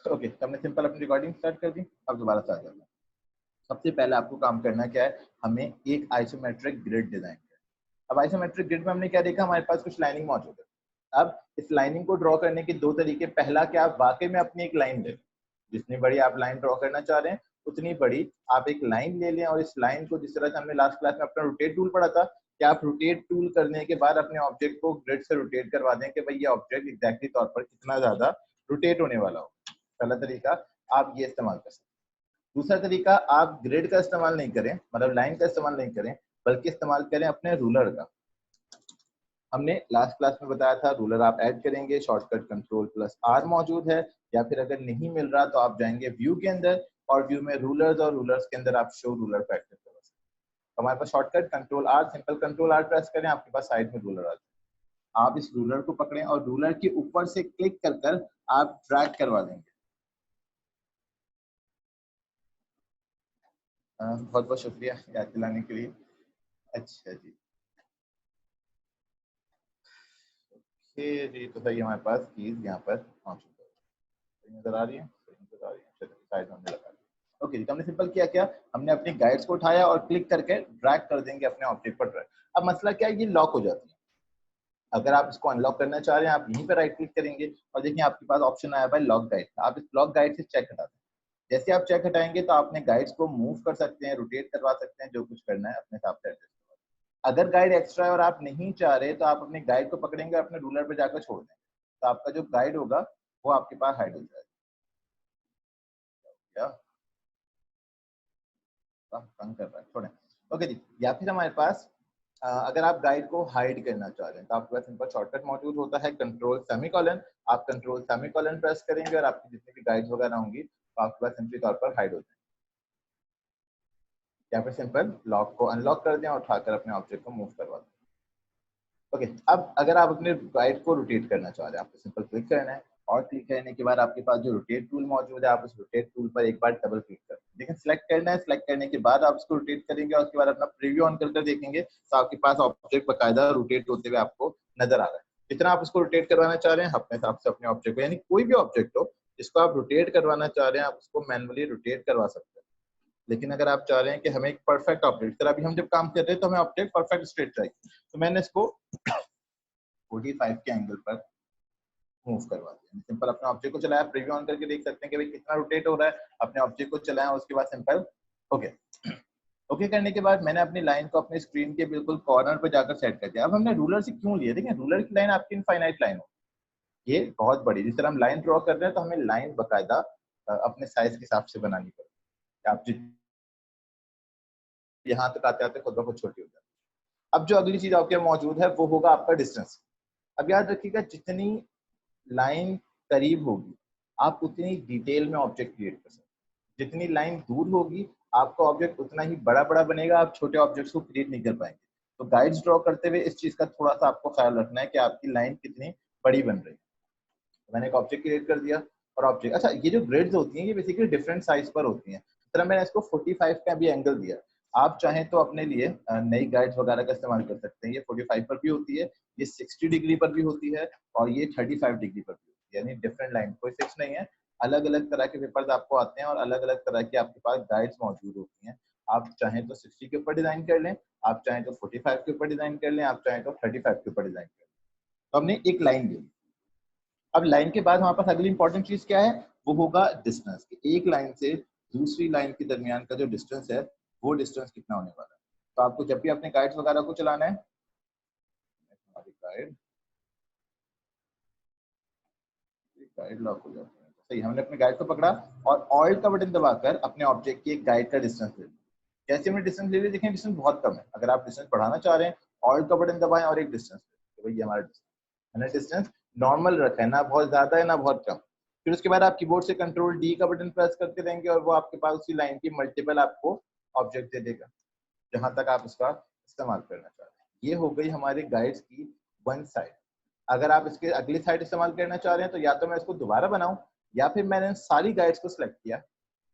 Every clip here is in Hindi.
ओके, तो हमने सिंपल अपनी रिकॉर्डिंग स्टार्ट कर दी। अब दोबारा से आ जाते हैं। सबसे पहले आपको काम करना क्या है, हमें एक आइसोमेट्रिक ग्रिड डिजाइन करना है। अब आइसोमेट्रिक ग्रिड में हमने क्या देखा, हमारे पास कुछ लाइनिंग मौजूद है। अब इस लाइनिंग को ड्रॉ करने के दो तरीके, पहला क्या, आप वाकई में अपनी एक लाइन ले, जितनी बड़ी आप लाइन ड्रॉ करना चाह रहे हैं उतनी बड़ी आप एक लाइन ले लें, और इस लाइन को जिस तरह से हमने लास्ट क्लास में अपना रोटेट टूल पढ़ा था, कि आप रोटेट टूल करने के बाद अपने ऑब्जेक्ट को ग्रिड से रोटेट करवा दें कि भाई ये ऑब्जेक्ट एग्जैक्टली तौर पर कितना ज्यादा रोटेट होने वाला हो। पहला तरीका आप ये इस्तेमाल कर सकते हैं। दूसरा तरीका, आप ग्रिड का इस्तेमाल नहीं करें, मतलब लाइन का इस्तेमाल नहीं करें, बल्कि इस्तेमाल करें अपने रूलर का। हमने लास्ट क्लास में बताया था रूलर आप ऐड करेंगे, शॉर्टकट कंट्रोल+R मौजूद है, या फिर अगर नहीं मिल रहा तो आप जाएंगे व्यू के अंदर, और व्यू में रूलर्स, और रूलर्स के अंदर आप शो रूलर को एक्टिव कर सकते हैं। तो हमारे पास शॉर्टकट कंट्रोल+R, सिंपल कंट्रोल+R प्रेस करें, आपके पास साइड में रूलर आ जाए। आप इस रूलर को पकड़ें और रूलर के ऊपर से क्लिक कर कर आप ड्रैग करवा देंगे। बहुत बहुत शुक्रिया याद दिलाने के लिए। अच्छा जी, जी तो सही, हमारे पास कीज यहाँ पर मौजूद है, नजर आ रही है, नजर आ रही है, चलिए साइड में हमने लगा दिया। ओके, तो हमने सिंपल किया क्या, हमने अपनी गाइड्स को उठाया और क्लिक करके ड्रैग कर देंगे अपने ऑब्जेक्ट पर ड्रैग। अब मसला क्या है, ये लॉक हो जाती है। अगर आप इसको अनलॉक करना चाह रहे हैं, आप यहीं पर राइट क्लिक करेंगे और देखिए आपके पास ऑप्शन आया भाई लॉक गाइड। आप इस लॉक गाइड से चेक हटा दें। जैसे आप चेक हटाएंगे तो आपने गाइड्स को मूव कर सकते हैं, रोटेट करवा सकते हैं, जो कुछ करना है अपने हिसाब से एडजस्ट करवा। अगर गाइड एक्स्ट्रा है और आप नहीं चाह रहे तो आप अपने गाइड को पकड़ेंगे, अपने रूलर पे जाकर छोड़ देंगे, तो आपका जो गाइड होगा वो आपके पास हाइड हो जाएगा। क्या तंग कर रहा है, छोड़ें। ओके जी, या फिर हमारे पास अगर आप गाइड को हाइड करना चाह रहे हैं तो आपके पास सिंपल शॉर्टकट मौजूद होता है कंट्रोल सेमीकोलन। आप कंट्रोल सेमीकोलन प्रेस करेंगे और आपकी जितनी भी गाइड्स वगैरह होंगी तो आपके पास सिंपली तौर पर हाइड हो जाएंगे। या फिर सिंपल लॉक को अनलॉक कर दें और उठाकर अपने ऑब्जेक्ट को मूव करवा दें। ओके, अब अगर आप अपने गाइड को रोटेट करना चाह रहे हैं, आपको सिंपल क्लिक करना है, और क्लिक करने के बाद आपके पास जो रोटेट टूल मौजूद है, आप उस रोटेट टूल पर एक बार डबल क्लिक करें। लेकिन सिलेक्ट करना है, सिलेक्ट करने के बाद आप उसको रोटेट करेंगे और उसके बाद अपना प्रीव्यू ऑन कर देखेंगे तो आपके पास ऑब्जेक्ट बकायदा रोटेट होते हुए आपको नजर आ रहा है। जितना आप उसको रोटेट करवाना चाह रहे हैं अपने हिसाब से अपने ऑब्जेक्ट को, यानी कोई भी ऑब्जेक्ट हो जिसको आप रोटेट करवाना चाह रहे हैं, आप उसको मैनुअली रोटेट करवा सकते हैं। लेकिन अगर आप चाह रहे हैं कि हमें एक परफेक्ट ऑब्जेक्ट, अभी हम जब काम कर रहे हैं तो हमें ऑब्जेक्ट परफेक्ट स्ट्रेट चाहिए, तो मैंने इसको 45 के एंगल पर मूव करवा दिया। सिंपल अपने ऑब्जेक्ट को चलाया, प्रीव्यू ऑन करके देख सकते हैं कि भाई कितना रोटेट हो रहा है। अपने ऑब्जेक्ट को चलाया, उसके बाद सिंपल ओके। ओके करने के बाद मैंने अपनी लाइन को अपने स्क्रीन के बिल्कुल कॉर्नर पर जाकर सेट कर दिया। अब हमने रूलर से क्यों लिया, देखिए रूलर की लाइन आपकी इनफाइनाइट लाइन हो, ये बहुत बड़ी, जिस तरह हम लाइन ड्रॉ कर रहे हैं तो हमें लाइन बकायदा अपने साइज के हिसाब से बनानी पड़ेगी। आप यहाँ तक आते आते खुद ब खुद छोटी हो जाती है। अब जो अगली चीज आपके मौजूद है वो होगा आपका डिस्टेंस। अब याद रखिएगा, जितनी लाइन करीब होगी आप उतनी डिटेल में ऑब्जेक्ट क्रिएट कर सकते हैं। जितनी लाइन दूर होगी आपका ऑब्जेक्ट उतना ही बड़ा बड़ा बनेगा, आप छोटे ऑब्जेक्ट्स को क्रिएट नहीं कर पाएंगे। तो गाइड्स ड्रॉ करते हुए इस चीज का थोड़ा सा आपको ख्याल रखना है कि आपकी लाइन कितनी बड़ी बन रही है। तो मैंने एक ऑब्जेक्ट क्रिएट कर दिया, और ऑब्जेक्ट, अच्छा ये जो ग्रिड्स होती हैं ये बेसिकली डिफरेंट साइज पर होती हैं। इस तरह मैंने इसको 45 का भी एंगल दिया। आप चाहें तो अपने लिए नई गाइड्स वगैरह का इस्तेमाल कर सकते हैं। ये 45 पर भी होती है, ये 60 डिग्री पर भी होती है, और ये 35 डिग्री पर भी होती है, यानी डिफरेंट लाइन, कोई फिक्स नहीं है। अलग अलग तरह के पेपर्स आपको आते हैं और अलग अलग तरह की आपके पास गाइड्स मौजूद होती हैं। आप चाहें तो 60 के ऊपर डिजाइन कर लें, आप चाहें तो 45 के ऊपर डिजाइन कर लें, आप चाहें तो 35 के ऊपर डिजाइन कर लें। तो हमने एक लाइन ली। अब लाइन के बाद हमारे पास अगली इंपॉर्टेंट चीज क्या है, वो होगा डिस्टेंस। एक लाइन से दूसरी लाइन के दरमियान का जो डिस्टेंस है वो डिस्टेंस कितना होने वाला है। तो आपको जब भी अपने गाइड्स वगैरह को चलाना है, गाइड गाइड लॉक हो जाता है, सही, हमने अपने गाइड को पकड़ा और ऑल्ट का बटन दबाकर अपने ऑब्जेक्ट की एक गाइड का डिस्टेंस ले लिया। जैसे हमने डिस्टेंस ले लिया, देखें डिस्टेंस बहुत कम है। अगर आप डिस्टेंस बढ़ाना चाह रहे हैं, ऑल्ट का बटन दबाएं और एक डिस्टेंस ले, तो भाई हमारा डिस्टेंस, डिस्टेंस नॉर्मल रखा है, ना बहुत ज्यादा है ना बहुत कम। फिर उसके बाद आप कीबोर्ड से कंट्रोल डी का बटन प्रेस करते रहेंगे और वो आपके पास उसी लाइन की मल्टीपल आपको ऑब्जेक्ट दे देगा जहां तक आप उसका इस्तेमाल करना चाहते हैं। ये हो गई हमारे गाइड्स की वन साइड। अगर आप इसके अगली साइड इस्तेमाल करना चाह रहे हैं तो या तो मैं इसको दोबारा बनाऊं, या फिर मैंने सारी गाइड्स को सिलेक्ट किया,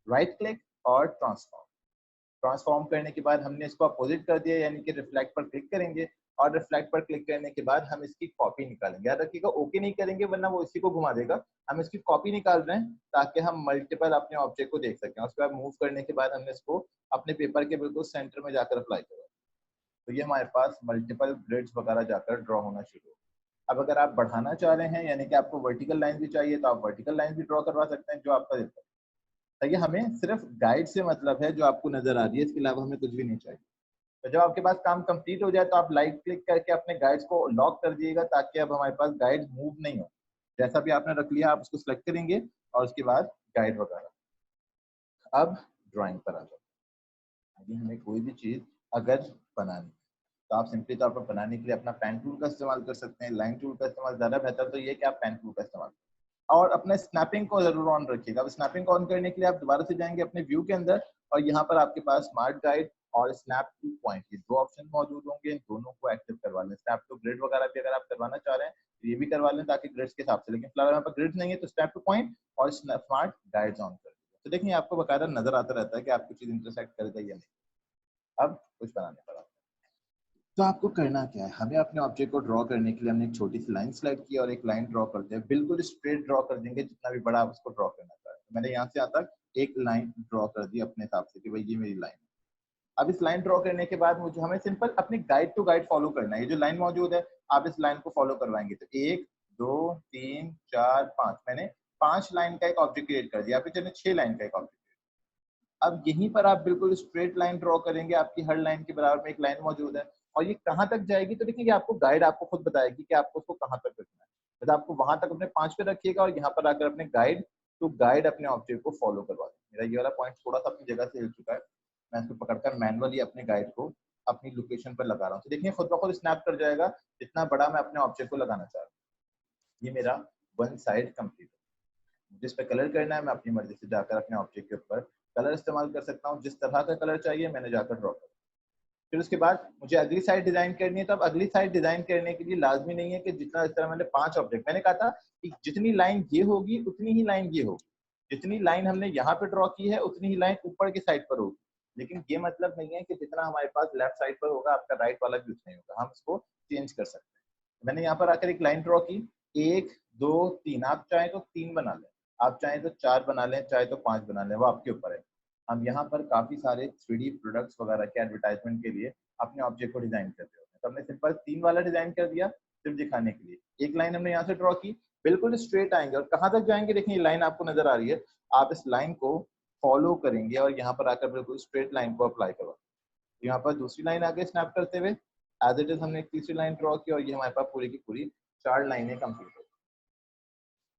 राइट क्लिक और ट्रांसफॉर्म। ट्रांसफॉर्म करने के बाद हमने इसको अपोजिट कर दिया, यानी कि रिफ्लेक्ट पर क्लिक करेंगे और रिफ्लेक्ट पर क्लिक करने के बाद हम इसकी कॉपी निकालेंगे। याद रखिएगा ओके नहीं करेंगे वरना वो इसी को घुमा देगा। हम इसकी कॉपी निकाल रहे हैं ताकि हम मल्टीपल अपने ऑब्जेक्ट को देख सकें। उसके बाद मूव करने के बाद हमने इसको अपने पेपर के बिल्कुल सेंटर में जाकर अप्लाई करा, तो ये हमारे पास मल्टीपल ग्रिड्स वगैरह जाकर ड्रॉ होना शुरू हो। अब अगर आप बढ़ाना चाह रहे हैं यानी कि आपको वर्टिकल लाइन भी चाहिए तो आप वर्टिकल लाइन भी ड्रॉ करवा सकते हैं जो आपका देता है। ये हमें सिर्फ गाइड से मतलब है जो आपको नजर आ रही है, इसके अलावा हमें कुछ भी नहीं चाहिए। तो जब आपके पास काम कंप्लीट हो जाए तो आप राइट क्लिक करके अपने गाइड्स को लॉक कर दिएगा ताकि अब हमारे पास गाइड मूव नहीं हो। जैसा भी आपने रख लिया आप उसको सिलेक्ट करेंगे और उसके बाद गाइड वगैरह। अब ड्राइंग पर आ जाओ। यदि हमें कोई भी चीज अगर बनानी तो आप सिंपली तौर पर बनाने के लिए अपना पेन टूल का इस्तेमाल कर सकते हैं। लाइन टूल का इस्तेमाल ज्यादा बेहतर तो ये कि आप पेन टूल का इस्तेमाल और अपने स्नैपिंग को जरूर ऑन रखिएगा। अब स्नैपिंग को ऑन करने के लिए आप दोबारा से जाएंगे अपने व्यू के अंदर और यहाँ पर आपके पास स्मार्ट गाइड और स्नैप टू पॉइंट ये दो ऑप्शन मौजूद होंगे। इन दोनों को एक्टिव करवा लें। स्नैप टू ग्रिड वगैरह भी अगर आप करवाना चाह रहे हैं तो ये भी करवा लें ताकि ग्रिड्स के हिसाब से, लेकिन फिलहाल यहाँ पर ग्रिड्स नहीं है तो स्नैप टू पॉइंट और स्मार्ट गाइड्स ऑन कर दीजिए। तो देखिए आपको बकायदा नजर आता रहता है कि आपको चीज इंटरसेक्ट करेगा या नहीं। अब कुछ बनाने पर तो आपको करना क्या है, हमें अपने ऑब्जेक्ट को ड्रॉ करने के लिए हमने एक छोटी सी लाइन सेलेक्ट की और एक लाइन ड्रॉ करते हैं। बिल्कुल स्ट्रेट ड्रॉ कर देंगे जितना भी बड़ा आप उसको ड्रॉ करना चाहते हैं। मैंने यहाँ से यहाँ तक एक लाइन ड्रॉ कर दी अपने हिसाब से कि भाई ये मेरी लाइन है। अब इस लाइन ड्रॉ करने के बाद मुझे हमें सिंपल अपनी गाइड टू गाइड फॉलो करना है। ये जो लाइन मौजूद है आप इस लाइन को फॉलो करवाएंगे तो 1 2 3 4 5 मैंने 5 लाइन का एक ऑब्जेक्ट क्रिएट कर दिया। फिर 6 लाइन का एक ऑब्जेक्ट। अब यहीं पर आप बिल्कुल स्ट्रेट लाइन ड्रॉ करेंगे। आपकी हर लाइन के बराबर में एक लाइन मौजूद है और ये कहाँ तक जाएगी तो देखिए आपको गाइड आपको खुद बताएगी कि आपको उसको कहाँ तक रखना है। तो आपको वहां तक अपने 5 पे रखिएगा और यहाँ पर आकर अपने गाइड टू गाइड अपने ऑब्जेक्ट को फॉलो करवा दें। मेरा ये वाला पॉइंट थोड़ा सा अपनी जगह से हिल चुका है, मैं इसको पकड़कर मैनुअली अपने गाइड को अपनी लोकेशन पर लगा रहा हूँ। तो देखिए खुद ब खुद स्नैप कर जाएगा जितना बड़ा मैं अपने ऑब्जेक्ट को लगाना चाह रहा हूँ। ये मेरा वन साइड कंप्लीट है। जिस पे कलर करना है मैं अपनी मर्जी से जाकर अपने ऑब्जेक्ट के ऊपर कलर इस्तेमाल कर सकता हूँ। जिस तरह का कलर चाहिए मैंने जाकर ड्रॉ कर। फिर उसके बाद मुझे अगली साइड डिजाइन करनी है तो अब अगली साइड डिजाइन करने के लिए लाजमी नहीं है कि जितना इस तरह मैंने 5 ऑब्जेक्ट, मैंने कहा था कि जितनी लाइन ये होगी उतनी ही लाइन ये होगी। जितनी लाइन हमने यहाँ पे ड्रॉ की है उतनी ही लाइन ऊपर की साइड पर होगी। लेकिन ये मतलब नहीं है कि जितना हमारे पास लेफ्ट साइड पर होगा आपका राइट वाला भी उतना ही होगा। हम इसको चेंज कर सकते हैं। मैंने यहाँ पर आकर एक लाइन ड्रॉ की 1 2 3। आप चाहें तो 3 बना लें, आप चाहें तो 4 बना लें, चाहे तो 5 बना लें, वो आपके ऊपर है। हम यहाँ पर काफी सारे 3D प्रोडक्ट्स वगैरह के एडवर्टाइजमेंट के लिए अपने ऑब्जेक्ट को डिजाइन करते होते हैं। तो हमने सिंपल 3 वाला डिजाइन कर दिया सिर्फ दिखाने के लिए। एक लाइन हमने यहाँ से ड्रॉ की, बिल्कुल स्ट्रेट आएंगे और कहाँ तक जाएंगे देखिए ये लाइन आपको नजर आ रही है। आप इस लाइन को फॉलो करेंगे और यहाँ पर आकर बिल्कुल स्ट्रेट लाइन को अप्लाई करो। यहाँ पर दूसरी लाइन आगे स्नैप करते हुए एज इट इज हमने एक तीसरी लाइन ड्रॉ की और ये हमारे पास पूरी की पूरी 4 लाइनें कंप्लीट हो।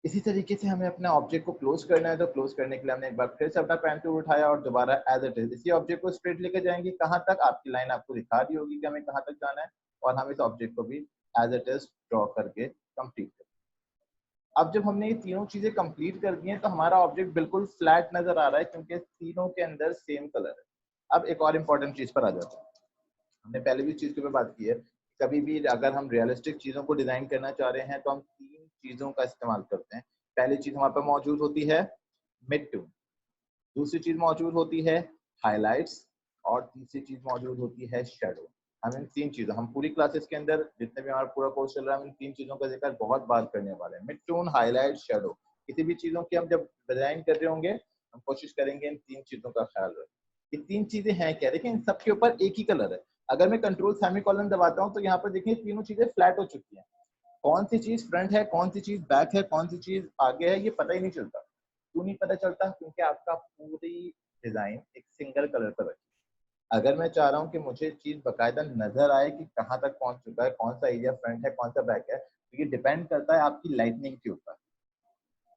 इसी तरीके से हमें अपना ऑब्जेक्ट को क्लोज करना है तो क्लोज करने के लिए हमने एक बार फिर से अपना पेन टूल उठाया और दोबारा एज इट इज इसी ऑब्जेक्ट को स्ट्रेट लेके जाएंगे। कहाँ तक आपकी लाइन आपको दिखा दी होगी कि हमें कहाँ तक जाना है और हम इस ऑब्जेक्ट को भी एज इट इज ड्रॉ करके कंप्लीट करें। अब जब हमने ये तीनों चीजें कंप्लीट कर दी हैं तो हमारा ऑब्जेक्ट बिल्कुल फ्लैट नजर आ रहा है क्योंकि तीनों के अंदर सेम कलर है। अब एक और इम्पोर्टेंट चीज पर आ जाते हैं। हमने पहले भी इस चीज के ऊपर बात की है, कभी भी अगर हम रियलिस्टिक चीजों को डिजाइन करना चाह रहे हैं तो हम 3 चीजों का इस्तेमाल करते हैं। पहली चीज हमारे पास मौजूद होती है मिड टोन, दूसरी चीज मौजूद होती है हाइलाइट्स और तीसरी चीज मौजूद होती है शेडो। हम इन 3 चीजों, हम पूरी क्लासेस के अंदर जितने भी हमारा पूरा कोर्स चल रहा है हम इन 3 चीजों का जिक्र बहुत बात करने वाले हैं। Mid tone, highlight, shadow. किसी भी चीजों की हम जब डिजाइन कर रहे होंगे हम कोशिश करेंगे इन 3 चीजों का ख्याल रखें। ये 3 चीजें हैं क्या, देखिए इन सबके ऊपर एक ही कलर है। अगर मैं कंट्रोल सेमीकोलन दबाता हूँ तो यहाँ पर देखिए तीनों चीजें फ्लैट हो चुकी हैं। कौन सी चीज फ्रंट है, कौन सी चीज बैक है, कौन सी चीज आगे है, ये पता ही नहीं चलता। क्यों नहीं पता चलता? क्योंकि आपका पूरी डिजाइन एक सिंगल कलर पर रखी। अगर मैं चाह रहा हूँ कि मुझे चीज बकायदा नजर आए कि कहाँ तक पहुंच चुका है, कौन सा एरिया फ्रंट है, कौन सा बैक है, तो ये डिपेंड करता है आपकी लाइटनिंग के ऊपर।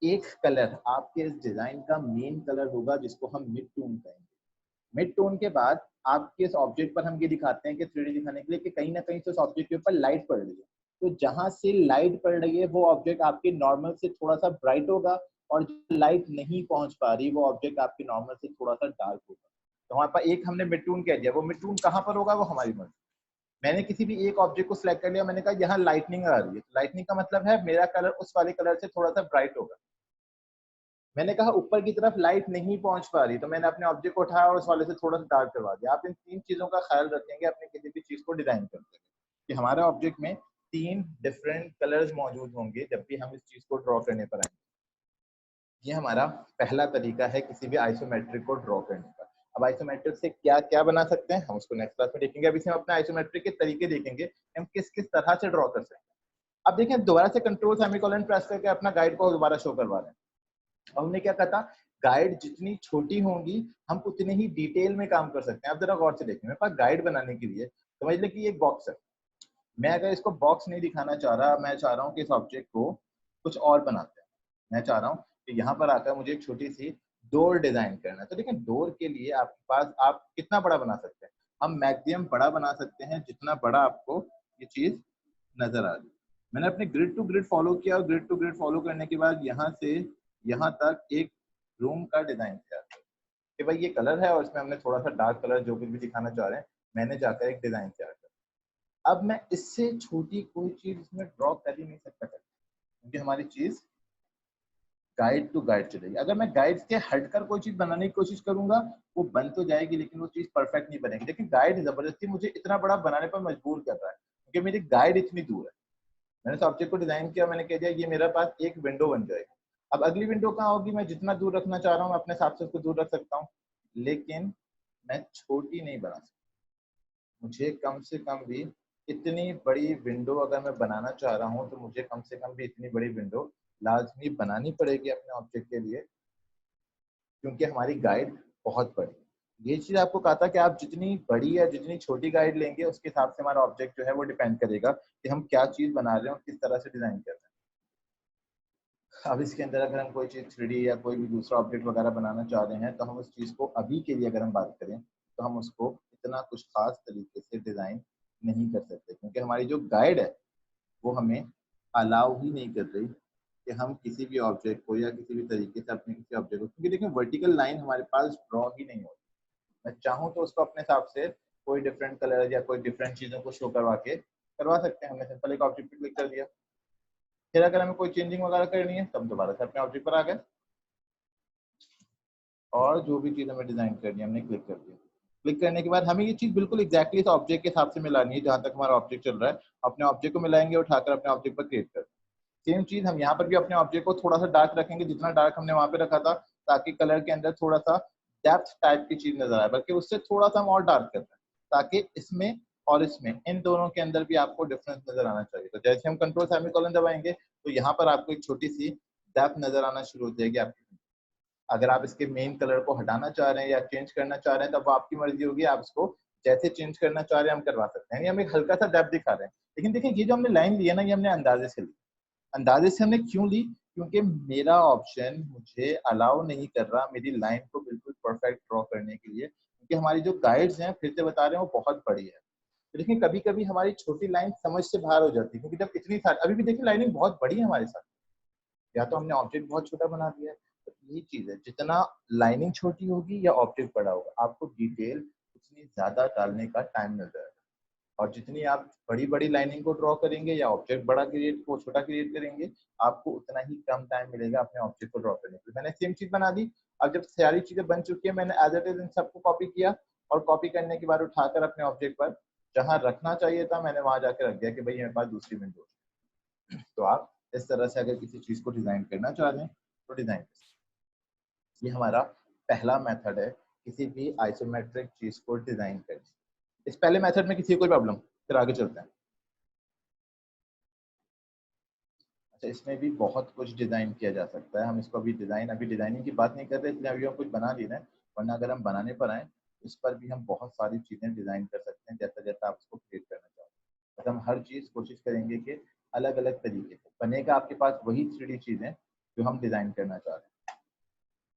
एक कलर आपके इस डिजाइन का मेन कलर होगा जिसको हम मिड टोन कहेंगे। मिड टोन के बाद आपके इस ऑब्जेक्ट पर हम ये दिखाते हैं कि 3D दिखाने के लिए कि कहीं ना कहीं से उस ऑब्जेक्ट के ऊपर लाइट पड़ रही है। तो जहां से लाइट पड़ रही है वो ऑब्जेक्ट आपके नॉर्मल से थोड़ा सा ब्राइट होगा और जो लाइट नहीं पहुंच पा रही वो ऑब्जेक्ट आपके नॉर्मल से थोड़ा सा डार्क होगा। तो हमारे पास एक हमने मिड टोन कह दिया, वो मिड टोन कहाँ पर होगा वो हमारी मर्जी। मैंने किसी भी एक ऑब्जेक्ट को सिलेक्ट कर लिया, मैंने कहा यहाँ लाइटनिंग आ रही है, लाइटनिंग का मतलब है मेरा कलर उस वाले कलर से थोड़ा सा ब्राइट होगा। मैंने कहा ऊपर की तरफ लाइट नहीं पहुंच पा रही तो मैंने अपने ऑब्जेक्ट को उठाया और उस वाले से थोड़ा सा डार्क करवा दिया। आप इन 3 चीजों का ख्याल रखेंगे अपने किसी भी चीज को डिजाइन करते हुए। कि हमारे ऑब्जेक्ट में 3 डिफरेंट कलर्स मौजूद होंगे जब भी हम इस चीज को ड्रॉ करने पर आएंगे। ये हमारा पहला तरीका है किसी भी आइसोमेट्रिक को ड्रॉ करने का। अब आइसोमेट्रिक से क्या क्या बना सकते हैं हम उसको नेक्स्ट क्लास में देखेंगे। अभी से हम अपने आइसोमेट्रिक के तरीके देखेंगे, हम किस किस तरह से ड्रॉ कर सकते हैं। अब देखें, दोबारा से कंट्रोल सेमीकोलन प्रेस करके अपना गाइड को दोबारा शो करवा रहे हैं। अब हमने क्या कहा था, गाइड जितनी छोटी होंगी हम उतने ही डिटेल में काम कर सकते हैं। अब जरा गौर से देखें, मेरे पास गाइड बनाने के लिए समझ लें कि ये एक बॉक्स है। मैं अगर इसको बॉक्स नहीं दिखाना चाह रहा, मैं चाह रहा हूँ कि इस ऑब्जेक्ट को कुछ और बनाते हैं। मैं चाह रहा हूँ कि यहाँ पर आकर मुझे एक छोटी सी डोर डिजाइन करना है। तो देखिए, डोर के लिए आपके पास आप कितना बड़ा बना सकते हैं, हम मैक्सिमम बड़ा बना सकते हैं जितना बड़ा आपको ये चीज नजर आ रही है। मैंने अपने ग्रिड टू ग्रिड फॉलो किया और ग्रिड टू ग्रिड फॉलो करने के बाद यहाँ से यहाँ तक एक रूम का डिजाइन तैयार किया कि भाई ये कलर है और इसमें हमने थोड़ा सा डार्क कलर जो कुछ भी दिखाना चाह रहे हैं, मैंने जाकर एक डिजाइन तैयार किया। अब मैं इससे छोटी कोई चीज इसमें ड्रॉ कर ही नहीं सकता क्योंकि हमारी चीज गाइड टू गाइड चलेगी। अगर मैं गाइड से हटकर कोई चीज बनाने की कोशिश करूंगा वो बन तो जाएगी लेकिन वो चीज परफेक्ट नहीं बनेगी। लेकिन गाइड जबरदस्ती मुझे इतना बड़ा बनाने पर मजबूर कर रहा है क्योंकि मेरी गाइड इतनी दूर है। मैंने इस ऑब्जेक्ट को डिजाइन किया, मैंने कह दिया ये मेरे पास एक विंडो बन जाएगी। अब अगली विंडो कहाँ होगी, मैं जितना दूर रखना चाह रहा हूँ अपने हिसाब से उसको दूर रख सकता हूँ, लेकिन मैं छोटी नहीं बना सकता। मुझे कम से कम भी इतनी बड़ी विंडो अगर मैं बनाना चाह रहा हूँ तो मुझे कम से कम भी इतनी बड़ी विंडो लाजमी बनानी पड़ेगी अपने ऑब्जेक्ट के लिए क्योंकि हमारी गाइड बहुत बड़ी है। ये चीज आपको कहा था कि आप जितनी बड़ी या जितनी छोटी गाइड लेंगे उसके हिसाब से हमारा ऑब्जेक्ट जो है वो डिपेंड करेगा कि हम क्या चीज बना रहे हैं और किस तरह से डिजाइन कर रहे हैं। अब इसके अंदर अगर हम कोई चीज 3D या कोई भी दूसरा ऑब्जेक्ट वगैरह बनाना चाह रहे हैं तो हम उस चीज को अभी के लिए अगर हम बात करें तो हम उसको इतना कुछ खास तरीके से डिजाइन नहीं कर सकते क्योंकि हमारी जो गाइड है वो हमें अलाउ ही नहीं कर रही कि हम किसी भी ऑब्जेक्ट को या किसी भी तरीके से अपने किसी ऑब्जेक्ट को, क्योंकि देखिए वर्टिकल लाइन हमारे पास ड्रॉ ही नहीं होती। मैं चाहूँ तो उसको अपने हिसाब से कोई डिफरेंट कलर या कोई डिफरेंट चीजों को शो करवा के करवा सकते हैं। हमने सिंपल एक ऑब्जेक्ट पे क्लिक कर दिया, फिर अगर हमें कोई चेंजिंग वगैरह करनी है तब दोबारा से अपने ऑब्जेक्ट पर आ गए और जो भी चीज हमें डिजाइन करनी है हमने क्लिक कर दिया। क्लिक करने के बाद हमें ये चीज बिल्कुल एक्जैक्टली इस ऑब्जेक्ट के हिसाब से मिलानी है जहां तक हमारा ऑब्जेक्ट चल रहा है। अपने ऑब्जेक्ट को मिलाएंगे, उठाकर अपने ऑब्जेक्ट पर क्रिएट कर। सेम चीज हम यहाँ पर भी अपने ऑब्जेक्ट को थोड़ा सा डार्क रखेंगे जितना डार्क हमने वहां पे रखा था ताकि कलर के अंदर थोड़ा सा डेप्थ टाइप की चीज नजर आए, बल्कि उससे थोड़ा सा हम और डार्क कर रहे हैं ताकि इसमें और इसमें इन दोनों के अंदर भी आपको डिफरेंस नजर आना चाहिए। तो जैसे हम कंट्रोल सेमीकोलन दबाएंगे तो यहाँ पर आपको एक छोटी सी डेप्थ नजर आना शुरू हो जाएगी आपकी। अगर आप इसके मेन कलर को हटाना चाह रहे हैं या चेंज करना चाह रहे हैं तब आपकी मर्जी होगी, आप इसको जैसे चेंज करना चाह रहे हैं हम करवा सकते हैं। हम एक हल्का सा डेप्थ दिखा रहे हैं, लेकिन देखिए ये जो हमने लाइन ली है ना ये हमने अंदाजे से ली। अंदाजे से हमने क्यों ली, क्योंकि मेरा ऑप्शन मुझे अलाउ नहीं कर रहा मेरी लाइन को बिल्कुल परफेक्ट ड्रॉ करने के लिए, क्योंकि हमारी जो गाइड्स हैं फिर से बता रहे हैं वो बहुत बड़ी है। तो देखिए कभी कभी हमारी छोटी लाइन समझ से बाहर हो जाती है क्योंकि जब इतनी सारी अभी भी देखिए लाइनिंग बहुत बड़ी है हमारे साथ, या तो हमने ऑब्जेक्ट बहुत छोटा बना दिया है। तो यही चीज है, जितना लाइनिंग छोटी होगी या ऑब्जेक्ट बड़ा होगा आपको डिटेल उतनी ज्यादा डालने का टाइम मिल जाएगा। और जितनी आप बड़ी बड़ी लाइनिंग को ड्रॉ करेंगे या ऑब्जेक्ट बड़ा क्रिएट को छोटा क्रिएट करेंगे आपको उतना ही कम टाइम मिलेगा अपने ऑब्जेक्ट को ड्रॉ करने के लिए। मैंने सेम चीज बना दी। अब जब सारी चीजें बन चुकी है मैंने एज इट इज इन सबको कॉपी किया और कॉपी करने के बाद उठाकर अपने ऑब्जेक्ट पर जहां रखना चाहिए था मैंने वहां जाकर रख दिया कि भाई मेरे पास दूसरी विंडो। तो आप इस तरह से अगर किसी चीज को डिजाइन करना चाह रहे हैं तो डिजाइन कर सकते हैं। ये हमारा पहला मेथड है किसी भी आइसोमेट्रिक चीज को डिजाइन करने। इस पहले मेथड में किसी को कोई प्रॉब्लम, फिर आगे चलते हैं। अच्छा, इसमें भी बहुत कुछ डिजाइन किया जा सकता है। हम इसको अभी डिजाइनिंग की बात नहीं कर रहे इसलिए अभी हम कुछ बना नहीं रहे हैं, वरना अगर हम बनाने पर आए इस पर भी हम बहुत सारी चीजें डिजाइन कर सकते हैं जैसा जैसा आप इसको क्रिएट करना चाहते हैं। तो हम हर चीज कोशिश करेंगे कि अलग अलग तरीके से बनेगा आपके पास वही 3D चीजें जो हम डिजाइन करना चाह रहे हैं।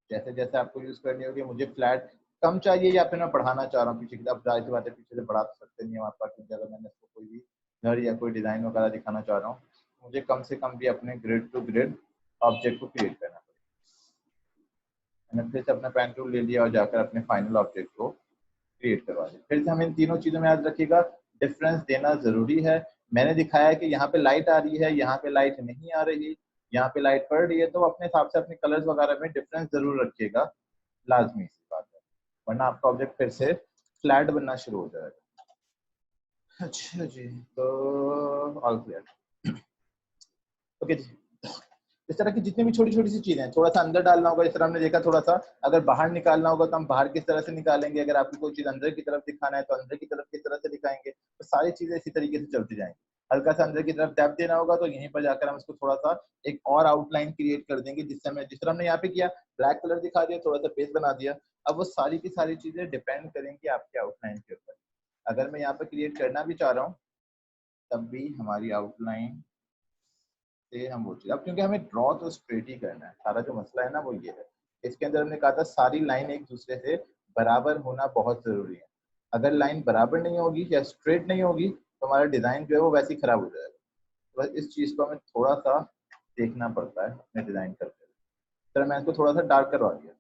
जैसे जैसे आपको यूज करनी होगी, मुझे फ्लैट कम चाहिए या फिर मैं बढ़ाना चाह रहा हूँ पीछे की, अब जाहिर सी बात है पीछे से बढ़ा तो सकते नहीं है हमारे पास, क्योंकि अगर मैंने इसको कोई भी घर या कोई डिजाइन वगैरह दिखाना चाह रहा हूँ मुझे कम से कम भी अपने ग्रिड टू ग्रिड ऑब्जेक्ट को क्रिएट करना पड़ेगा। मैंने फिर से अपना पेन टूल ले लिया और जाकर अपने फाइनल ऑब्जेक्ट को क्रिएट करवा दिया। फिर से हम इन तीनों चीजों में याद रखिएगा डिफरेंस देना जरूरी है। मैंने दिखाया है कि यहाँ पे लाइट आ रही है, यहाँ पे लाइट नहीं आ रही, यहाँ पे लाइट पड़ रही है, तो अपने हिसाब से अपने कलर्स वगैरह में डिफरेंस जरूर रखिएगा, लाजमी सी बात है, वरना आपका ऑब्जेक्ट फिर से फ्लैट बनना शुरू हो जाएगा। अच्छा जी, तो ऑल क्लियर। ओके जी, इस तरह की जितनी भी छोटी छोटी सी चीजें हैं, थोड़ा सा अंदर डालना होगा, इस तरह हमने देखा, थोड़ा सा अगर बाहर निकालना होगा तो हम बाहर किस तरह से निकालेंगे, अगर आपको कोई चीज अंदर की तरफ दिखाना है तो अंदर की तरफ किस तरह से दिखाएंगे, तो सारी चीजें इसी तरीके से चलती जाएंगी। हल्का सा अंदर की तरफ डेप्थ देना होगा तो यहीं पर जाकर हम इसको थोड़ा सा एक और आउटलाइन क्रिएट कर देंगे, जिससे हमें, जिस तरह हमने यहाँ पे किया, ब्लैक कलर दिखा दिया, थोड़ा सा बेस बना दिया। अब वो सारी की सारी चीजें डिपेंड करेंगी आपके आउटलाइन के ऊपर। अगर मैं यहाँ पर क्रिएट करना भी चाह रहा हूँ तब भी हमारी आउटलाइन से हम वो चीज, अब क्योंकि हमें ड्रॉ तो स्ट्रेट ही करना है, सारा जो मसला है ना वो ये है। इसके अंदर हमने कहा था सारी लाइन एक दूसरे से बराबर होना बहुत जरूरी है। अगर लाइन बराबर नहीं होगी या स्ट्रेट नहीं होगी तो हमारा डिजाइन जो है वो वैसे ही खराब हो जाएगा। तो बस इस चीज को हमें थोड़ा सा देखना पड़ता है अपने डिजाइन करते हुए। तो मैं इसको थोड़ा सा डार्क करवा दिया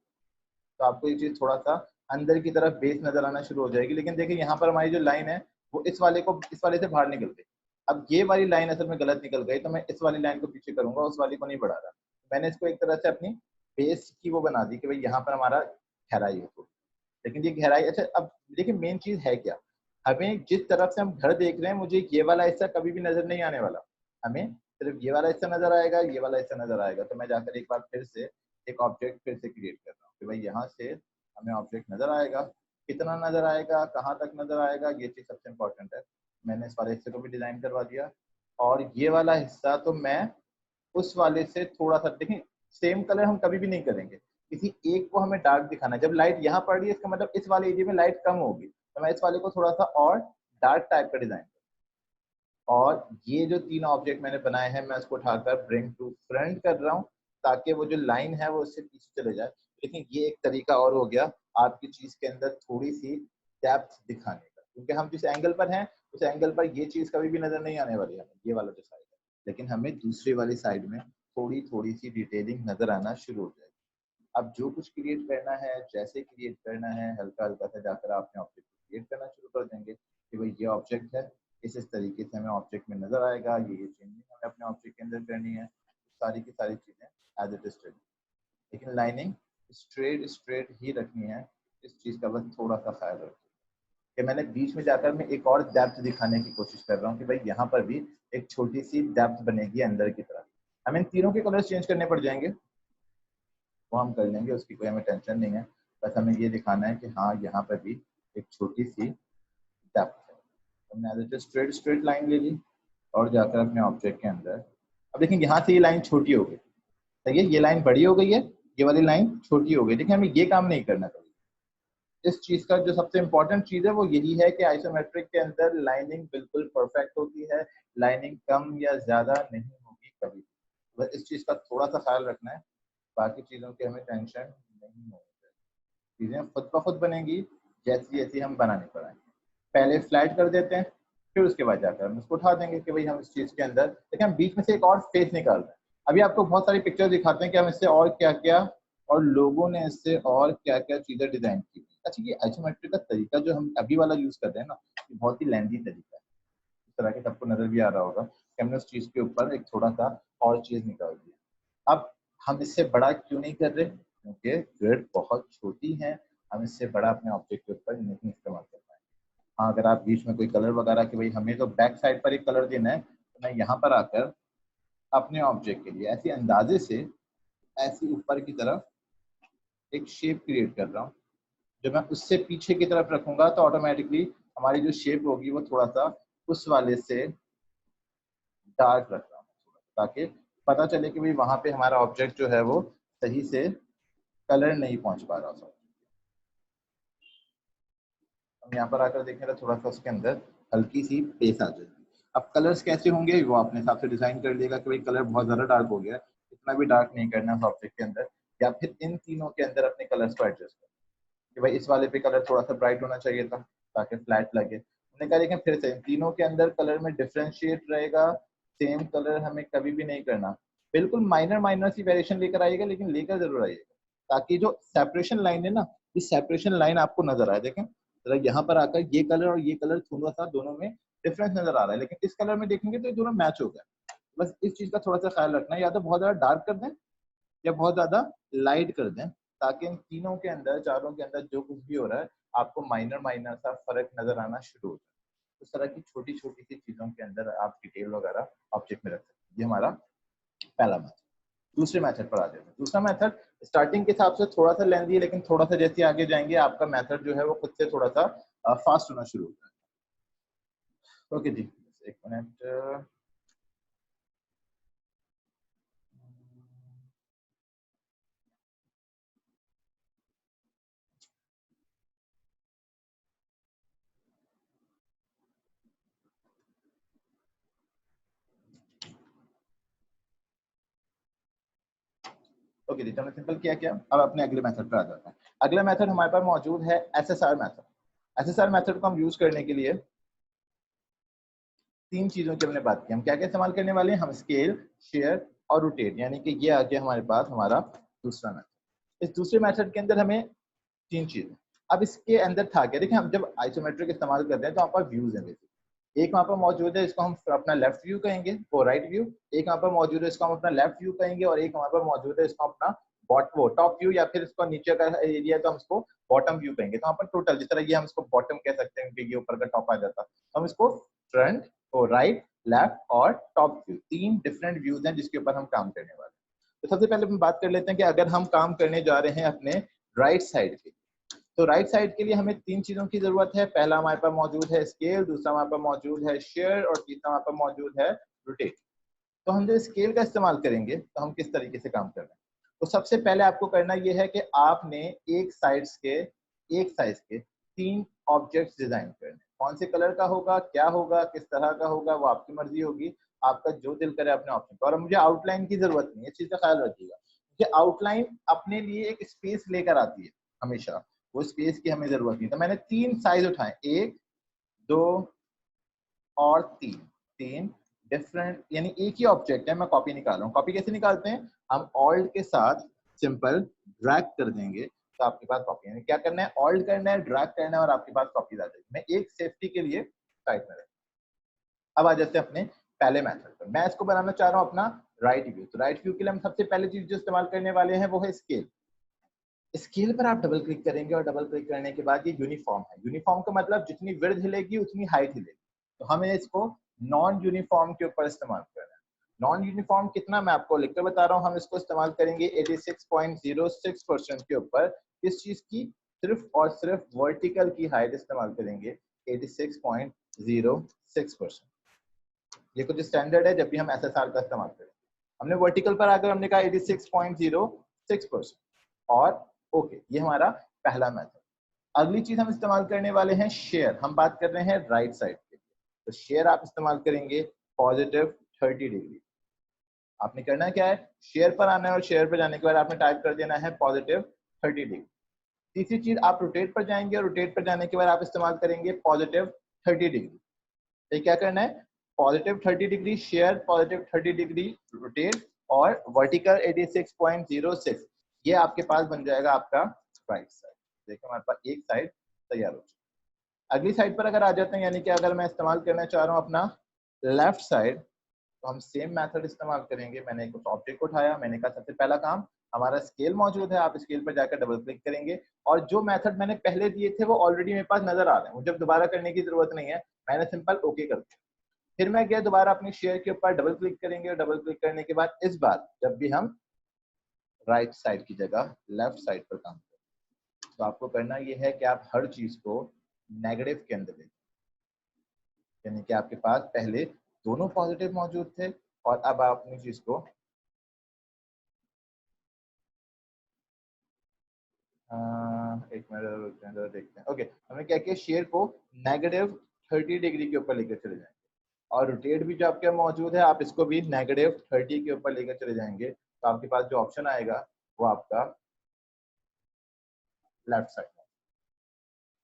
तो आपको ये चीज थोड़ा सा अंदर की तरफ बेस नजर आना शुरू हो जाएगी। लेकिन देखिए यहाँ पर हमारी जो लाइन है वो इस वाले से बाहर निकल गई। अब ये वाली लाइन असल में गलत निकल गई तो मैं इस वाली लाइन को पीछे करूंगा, उस वाली को नहीं बढ़ा रहा। मैंने इसको एक तरह से अपनी बेस की वो बना दी कि भाई यहाँ पर हमारा गहराई है थोड़ी। लेकिन ये गहराई, अच्छा अब देखिए मेन चीज है क्या, हमें जिस तरफ से हम घर देख रहे हैं मुझे ये वाला हिस्सा कभी भी नजर नहीं आने वाला। हमें सिर्फ ये वाला हिस्सा नजर आएगा, ये वाला हिस्सा नजर आएगा। तो मैं जाकर एक बार फिर से एक ऑब्जेक्ट फिर से क्रिएट कर रहा हूँ कि भाई यहाँ से हमें ऑब्जेक्ट नजर आएगा, कितना नजर आएगा, कहाँ तक नजर आएगा, ये चीज सबसे इंपॉर्टेंट है। मैंने इस वाले हिस्से को भी डिजाइन करवा दिया और ये वाला हिस्सा तो मैं उस वाले से थोड़ा सा, देखिए सेम कलर हम कभी भी नहीं करेंगे, किसी एक को हमें डार्क दिखाना है। जब लाइट यहाँ पड़ रही है इसका मतलब इस वाले एरिया में लाइट कम होगी, तो मैं इस वाले को थोड़ा सा और डार्क टाइप का डिजाइन। और ये जो तीन ऑब्जेक्ट मैंने बनाए हैं मैं उसको उठाकर ब्रिंग टू फ्रंट कर रहा हूँ ताकि वो जो लाइन है वो उससे पीछे चले जाए। लेकिन ये एक तरीका और हो गया आपकी चीज के अंदर थोड़ी सी डेप्थ दिखाने का, क्योंकि हम जिस एंगल पर हैं उस एंगल पर ये चीज कभी भी नजर नहीं आने वाली है, ये वाला जो साइड है। लेकिन हमें दूसरी वाली साइड में थोड़ी थोड़ी सी डिटेलिंग नजर आना शुरू हो जाएगी। अब जो कुछ क्रिएट करना है, जैसे क्रिएट करना है, हल्का हल्का सा जाकर आपने ऑब्जेक्ट को क्रिएट करना शुरू कर देंगे कि भाई ये ऑब्जेक्ट है, इस तरीके से हमें ऑब्जेक्ट में नजर आएगा, ये चेंजिंग हमें अपने ऑब्जेक्ट के अंदर करनी है, सारी की सारी चीजें एज इट इज। लेकिन लाइनिंग स्ट्रेट स्ट्रेट ही रखनी है, इस चीज का बस थोड़ा सा ख्याल रखें कि मैंने बीच में जाकर मैं एक और डेप्थ दिखाने की कोशिश कर रहा हूँ कि भाई यहाँ पर भी एक छोटी सी डेप्थ बनेगी अंदर की तरफ। हमें इन तीनों के कलर्स चेंज करने पड़ जाएंगे, वो हम कर लेंगे, उसकी कोई हमें टेंशन नहीं है। बस हमें ये दिखाना है कि हाँ यहाँ पर भी एक छोटी सी डेप्थ है। हमने स्ट्रेट स्ट्रेट लाइन ले ली और जाकर अपने ऑब्जेक्ट के अंदर, अब देखें यहाँ से ये लाइन छोटी हो गई, सही है, ये लाइन बड़ी हो गई है, ये वाली लाइन छोटी हो गई। देखिए हमें ये काम नहीं करना कभी। इस चीज का जो सबसे इंपॉर्टेंट चीज है वो यही है कि आइसोमेट्रिक के अंदर लाइनिंग बिल्कुल परफेक्ट होती है, लाइनिंग कम या ज्यादा नहीं होगी कभी। बस इस चीज का थोड़ा सा ख्याल रखना है, बाकी चीजों की हमें टेंशन नहीं होनी चाहिए। चीजें खुद ब खुद बनेंगी जैसी जैसी हम बनाने पड़ेंगे। पहले फ्लैट कर देते हैं, फिर उसके बाद जाकर हम इसको उठा देंगे कि भाई हम इस चीज के अंदर देखिए हम बीच में से एक और फेस निकाल रहे हैं। अभी आपको बहुत सारी पिक्चर दिखाते हैं कि हम इससे और क्या क्या, और लोगों ने इससे और क्या क्या चीजें डिजाइन की। अच्छा ये आइसोमेट्रिक का तरीका जो हम अभी वाला यूज कर रहे हैं ना, ये बहुत ही लेंदी तरीका है। इस तरह के सबको नजर भी आ रहा होगा कि हमने उस चीज के ऊपर एक थोड़ा सा और चीज निकाल दिया। अब हम इससे बड़ा क्यों नहीं कर रहे, क्योंकि ग्रिड बहुत छोटी है, हम इससे बड़ा अपने ऑब्जेक्ट के ऊपर नहीं इस्तेमाल कर पाए। हाँ अगर आप बीच में कोई कलर वगैरह कि भाई हमें तो बैक साइड पर एक कलर देना है, तो मैं यहाँ पर आकर अपने ऑब्जेक्ट के लिए ऐसे अंदाजे से ऐसी ऊपर की तरफ एक शेप क्रिएट कर रहा हूँ। जब मैं उससे पीछे की तरफ रखूंगा तो ऑटोमेटिकली हमारी जो शेप होगी वो थोड़ा सा उस वाले से डार्क रख रहा हूँ, ताकि पता चले कि भाई वहां पे हमारा ऑब्जेक्ट जो है वो सही से कलर नहीं पहुंच पा रहा। हम यहाँ पर आकर देखें तो थोड़ा सा उसके अंदर हल्की सी पेस आ जाएगी। अब कलर्स कैसे होंगे वो अपने हिसाब से डिजाइन कर लिएगा कि भाई कलर बहुत ज्यादा डार्क हो गया, इतना भी डार्क नहीं करना है ऑब्जेक्ट के अंदर, या फिर इन तीनों के अंदर अपने कलर्स को एडजस्ट कर कि भाई इस वाले पे कलर थोड़ा सा ब्राइट होना चाहिए था ताकि फ्लैट लगे। हमने कहा देखें फिर से इन तीनों के अंदर कलर में डिफ्रेंशिएट रहेगा, सेम कलर हमें कभी भी नहीं करना। बिल्कुल माइनर माइनर सी वेरिएशन लेकर आइएगा, लेकिन लेकर जरूर आइएगा ताकि जो सेपरेशन लाइन है ना, इस सेपरेशन लाइन आपको नजर आए। देखें जरा यहाँ पर आकर ये कलर और ये कलर थोड़ा सा दोनों में डिफरेंस नजर आ रहा है, लेकिन इस कलर में देखेंगे तो ये दोनों मैच हो गया। बस इस चीज का थोड़ा सा ख्याल रखना है, या तो बहुत ज्यादा डार्क कर दें या बहुत ज्यादा लाइट कर दें, ताकि इन तीनों के अंदर चारों के अंदर जो कुछ भी हो रहा है आपको माइनर माइनर सा फर्क नजर आना शुरू हो जाए। उस तरह की छोटी छोटी सी चीजों के अंदर आप डिटेल वगैरह ऑब्जेक्ट में रख सकते हैं। ये हमारा पहला मेथड। दूसरे मेथड पर आ जाते हैं। दूसरा मेथड स्टार्टिंग के हिसाब से थोड़ा सा लेंदी है, लेकिन थोड़ा सा जैसे आगे जाएंगे आपका मेथड जो है वो खुद से थोड़ा सा फास्ट होना शुरू होता है। ओके जी, एक मिनट। ओके जी, तो हमने सिंपल किया क्या, अब अपने अगले मेथड पर आ जाते हैं। अगला मेथड हमारे पास मौजूद है एसएसआर मेथड। एसएसआर मेथड को हम यूज करने के लिए तीन चीजों की हमने बात की। हम क्या क्या इस्तेमाल करने वाले हैं, हम स्केल, शेयर और रोटेट, यानी कि ये आ गया हमारे पास हमारा दूसरा मेथड। इस दूसरे मेथड के अंदर हमें तीन चीजें। अब इसके अंदर था क्या, देखिए हम जब आइसोमेट्रिक इस्तेमाल करते हैं तो वहाँ पर व्यूज है बेसिक। एक वहाँ पर मौजूद है, इसको हम अपना लेफ्ट व्यू कहेंगे, वो राइट व्यू। एक वहाँ पर मौजूद है, इसको हम अपना लेफ्ट व्यू कहेंगे, और एक वहाँ पर मौजूद है, इसको अपना वो टॉप व्यू, या फिर इसको नीचे का एरिया तो हम इसको बॉटम व्यू कहेंगे। तो वहाँ पर टोटल, जिस तरह ये हम इसको बॉटम कह सकते हैं क्योंकि ये ऊपर का टॉप आ जाता है, तो हम इसको फ्रंट और राइट, लेफ्ट और टॉप व्यू, तीन डिफरेंट व्यूज हैं जिसके ऊपर हम काम करने वाले हैं। तो सबसे पहले हम बात कर लेते हैं कि अगर हम काम करने जा रहे हैं अपने राइट साइड के, तो राइट साइड के लिए हमें तीन चीजों की जरूरत है। पहला हमारे पास मौजूद है स्केल, दूसरा हमारे पास मौजूद है शेयर, और तीसरा हमारे पास मौजूद है रोटेट। तो हम जो स्केल का इस्तेमाल करेंगे तो हम किस तरीके से काम कर रहे हैं, तो सबसे पहले आपको करना यह है कि आपने एक साइज के तीन ऑब्जेक्ट्स डिजाइन करने। कौन से कलर का होगा, क्या होगा, किस तरह का होगा, वो आपकी मर्जी होगी, आपका जो दिल करे अपने ऑप्शन पर। और मुझे आउटलाइन की जरूरत नहीं है, इस चीज का ख्याल रखिएगा कि आउटलाइन अपने लिए एक स्पेस लेकर आती है हमेशा, वो स्पेस की हमें जरूरत नहीं। तो मैंने तीन साइज उठाए, एक, दो और तीन। तीन डिफरेंट, यानी एक ही ऑब्जेक्ट है, मैं कॉपी निकाल रहा हूँ। कॉपी कैसे निकालते हैं, हम ऑल्ट के साथ सिंपल ड्रैग कर देंगे तो आपके पास कॉपी है। क्या करना है, ऑल्ट करना है, ड्रैग करना है, और आपके पास कॉपी आ जाएगी। मैं एक सेफ्टी के लिए साइड में रखता हूं। अब आ जाते हैं अपने पहले मेथड पर। मैं इसको बनाना चाह रहा हूँ अपना राइट व्यू। तो राइट व्यू के लिए हम सबसे पहले चीज जो इस्तेमाल करने वाले हैं वो है स्केल। स्केल पर आप डबल क्लिक करेंगे, और डबल क्लिक करने के बाद ये यूनिफॉर्म है। यूनिफॉर्म का मतलब जितनी विड्थ हिलेगी उतनी हाइट हिलेगी। तो हमें इसको नॉन यूनिफॉर्म के ऊपर इस्तेमाल करना है। नॉन यूनिफॉर्म कितना, मैं आपको लिखकर बता रहा हूँ। हम इसको इस्तेमाल करेंगे 86.06% के ऊपर। किस चीज की, सिर्फ और सिर्फ वर्टिकल की हाइट इस्तेमाल करेंगे 86.06%। ये कुछ स्टैंडर्ड है जब भी हम एसएसआर का इस्तेमाल करें। हमने वर्टिकल पर आकर हमने कहा 86.06%, और ओके, ये हमारा पहला मेथड। अगली चीज हम इस्तेमाल करने वाले हैं शेयर। हम बात कर रहे हैं राइट साइड के लिए, तो शेयर आप इस्तेमाल करेंगे +30 डिग्री। आपने करना क्या है, शेयर पर आना है, और शेयर पर जाने के बाद आपने टाइप कर देना है +30 डिग्री। तीसरी चीज, आप रोटेट पर जाएंगे, और रोटेट पर जाने के बाद आप इस्तेमाल करेंगे +30 डिग्री। तो क्या करना है, +30 डिग्री शेयर, +30 डिग्री रोटेट, और वर्टिकल 86.06। ये आपके पास बन जाएगा आपका राइट साइड। देखो हमारे पास एक साइड तैयार हो चुकी। अगली साइड पर अगर आ जाते हैं, यानी कि अगर मैं इस्तेमाल करना चाह रहा हूँ अपना लेफ्ट साइड, तो हम सेम मेथड इस्तेमाल करेंगे। मैंने कुछ ऑब्जेक्ट उठाया, मैंने कहा सबसे पहला काम, हमारा स्केल मौजूद है, आप स्केल पर जाकर डबल क्लिक करेंगे, और जो मेथड मैंने पहले दिए थे वो ऑलरेडी मेरे पास नजर आ रहे हैं, मुझे दोबारा करने की जरूरत नहीं है। मैंने सिंपल ओके कर दिया। फिर मैं गया दोबारा अपने शेयर के ऊपर, डबल क्लिक करेंगे, और डबल क्लिक करने के बाद इस बार जब भी हम राइट साइड की जगह लेफ्ट साइड पर काम करें, तो आपको करना यह है कि आप हर चीज को नेगेटिव के अंदर देखें। यानी कि आपके पास पहले दोनों पॉजिटिव मौजूद थे, और अब आप अपनी चीज को एक मिनट देखते हैं। ओके, हमने क्या किया, शेयर को -30 डिग्री के ऊपर लेकर चले जाएंगे, और रोटेट भी जो आपके मौजूद है आप इसको भी -30 के ऊपर लेकर चले जाएंगे, तो आपके पास जो ऑप्शन आएगा वो आपका लेफ्ट साइड।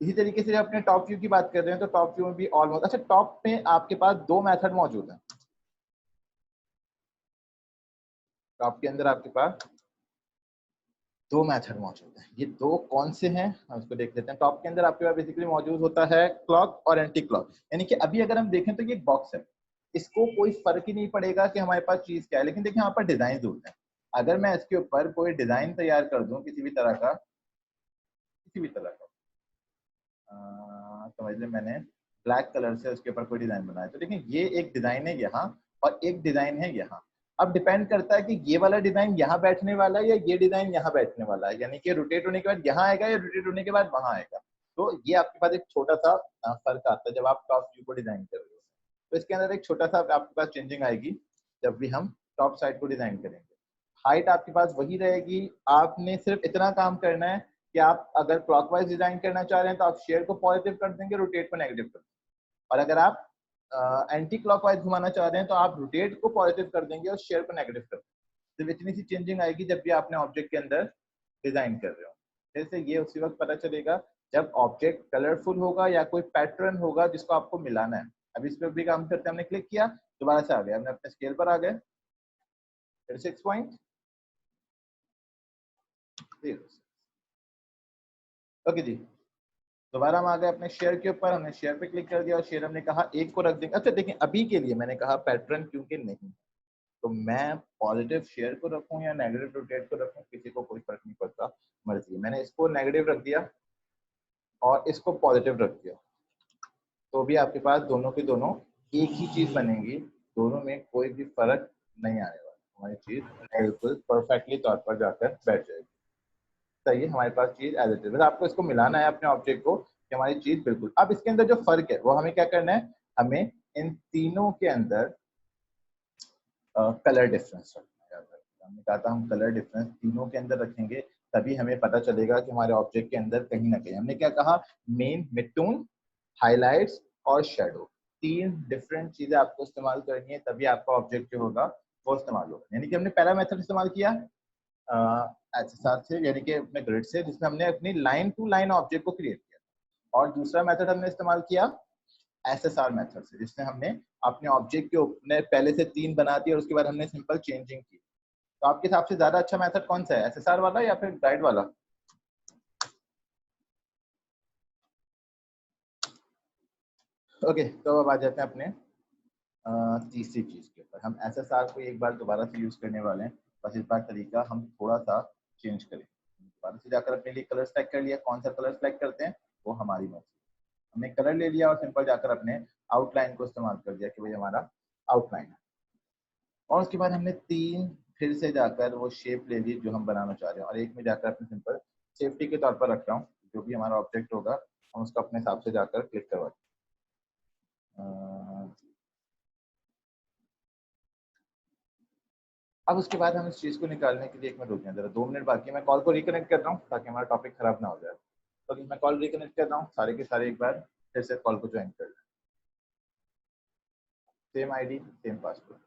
इसी तरीके से अपने टॉप व्यू की बात कर रहे हैं, तो टॉप व्यू में भी ऑलमोस्ट, अच्छा टॉप में आपके पास दो मेथड मौजूद हैं। टॉप के अंदर आपके पास दो मेथड मौजूद हैं। ये दो कौन से हैं, हम इसको देख लेते हैं। टॉप के अंदर आपके पास बेसिकली मौजूद होता है क्लॉक और एंटी क्लॉक। यानी कि अभी अगर हम देखें तो ये एक बॉक्स है, इसको कोई फर्क ही नहीं पड़ेगा कि हमारे पास चीज क्या है, लेकिन देखिए यहाँ पर डिजाइन होते हैं। अगर मैं इसके ऊपर कोई डिजाइन तैयार कर दूं किसी भी तरह का, समझ लें मैंने ब्लैक कलर से उसके ऊपर कोई डिजाइन बनाया। तो देखिए ये एक डिजाइन है यहाँ और एक डिजाइन है यहाँ। अब डिपेंड करता है कि ये वाला डिजाइन यहाँ बैठने वाला है या ये डिजाइन यहाँ बैठने वाला है, यानी कि रोटेट होने के बाद यहाँ आएगा या रोटेट होने के बाद वहां आएगा। तो ये आपके पास एक छोटा सा फर्क आता है जब आप टॉप व्यू को डिजाइन कर रहे हो। तो इसके अंदर एक छोटा सा आपके पास चेंजिंग आएगी जब भी हम टॉप साइड को डिजाइन करेंगे। हाइट आपके पास वही रहेगी, आपने सिर्फ इतना काम करना है कि आप अगर क्लॉकवाइज डिजाइन करना चाह रहे हैं तो आप शेयर को पॉजिटिव कर देंगे, रोटेट को नेगेटिव कर देंगे, और अगर आप एंटी क्लॉकवाइज घुमाना चाह रहे हैं तो आप रोटेट को पॉजिटिव कर देंगे और शेयर को नेगेटिव कर देंगे। सिर्फ इतनी सी चेंजिंग आएगी जब भी आपने ऑब्जेक्ट के अंदर डिजाइन कर रहे हो। जैसे ये उसी वक्त पता चलेगा जब ऑब्जेक्ट कलरफुल होगा या कोई पैटर्न होगा जिसको आपको मिलाना है। अब इस पर भी काम करते हैं, हमने क्लिक किया, दोबारा से आ गया, हमने अपने स्केल पर आ गए, 6 पॉइंट। ओके जी, दोबारा हम आ गए अपने शेयर के ऊपर, हमने शेयर पे क्लिक कर दिया और शेयर हमने कहा एक को रख देंगे। अच्छा देखिए अभी के लिए मैंने कहा पैटर्न क्योंकि नहीं, तो मैं पॉजिटिव शेयर को रखूं या नेगेटिव रोटेट को रखूं किसी को कोई फर्क नहीं पड़ता, मर्जी है। मैंने इसको नेगेटिव रख दिया और इसको पॉजिटिव रख दिया, तो भी आपके पास दोनों के दोनों एक ही चीज बनेगी, दोनों में कोई भी फर्क नहीं आने वाला, हमारी चीज बिल्कुल परफेक्टली तौर पर जाकर बैठ जाएगी। सही है, हमारे पास चीज एज इट इज, बस आपको इसको मिलाना है अपने ऑब्जेक्ट को कि हमारी चीज बिल्कुल। अब इसके अंदर जो फर्क है वो हमें क्या करना है, हमें इन तीनों के अंदर कलर डिफरेंस रखना है। हमने कहा था हम कलर डिफरेंस तीनों के अंदर रखेंगे तभी हमें पता चलेगा कि हमारे ऑब्जेक्ट के अंदर कहीं ना कहीं, हमने क्या कहा, मेन, मिड टोन, हाइलाइट्स और शेडो, तीन डिफरेंट चीजें आपको इस्तेमाल करनी है तभी आपका ऑब्जेक्ट जो होगा वो इस्तेमाल होगा। यानी कि हमने पहला मेथड इस्तेमाल किया एसएसआर से, यानी कि अपने ग्रिड से, जिसमें हमने अपनी लाइन टू लाइन ऑब्जेक्ट को क्रिएट किया, और दूसरा मेथड हमने इस्तेमाल किया एसएसआर मेथड से, जिसमें हमने अपने ऑब्जेक्ट के ऊपर पहले से तीन बना दिए और उसके बाद हमने सिंपल चेंजिंग की। तो आपके हिसाब से ज्यादा अच्छा मेथड कौन सा है, एसएसआर वाला या फिर गाइड वाला? ओके, तो अब आ जाते हैं अपने तीसरी चीज के ऊपर। हम एसएसआर को एक बार दोबारा से यूज करने वाले हैं, बस इस बार तरीका हम थोड़ा सा चेंज करें। दोबारा से जाकर अपने लिए कलर सेलेक्ट कर लिया, कौन सा कलर सेलेक्ट करते हैं वो हमारी मर्जी। हमने कलर ले लिया और सिंपल जाकर अपने आउटलाइन को इस्तेमाल कर दिया कि भाई हमारा आउटलाइन है, और उसके बाद हमने तीन फिर से जाकर वो शेप ले ली जो हम बनाना चाह रहे हैं, और एक में जाकर अपने सिंपल सेफ्टी के तौर पर रख रहा हूँ, जो भी हमारा ऑब्जेक्ट होगा हम उसको अपने हिसाब से जाकर क्लिक करवा। अब उसके बाद हम इस चीज को निकालने के लिए 1 मिनट रुक जाए, जरा 2 मिनट बाकी है, मैं कॉल को रिकनेक्ट कर रहा हूँ ताकि हमारा टॉपिक खराब ना हो जाए। तो मैं कॉल रिकनेक्ट कर रहा हूँ, सारे के सारे एक बार फिर से कॉल को ज्वाइन कर लें, सेम आईडी सेम पासवर्ड।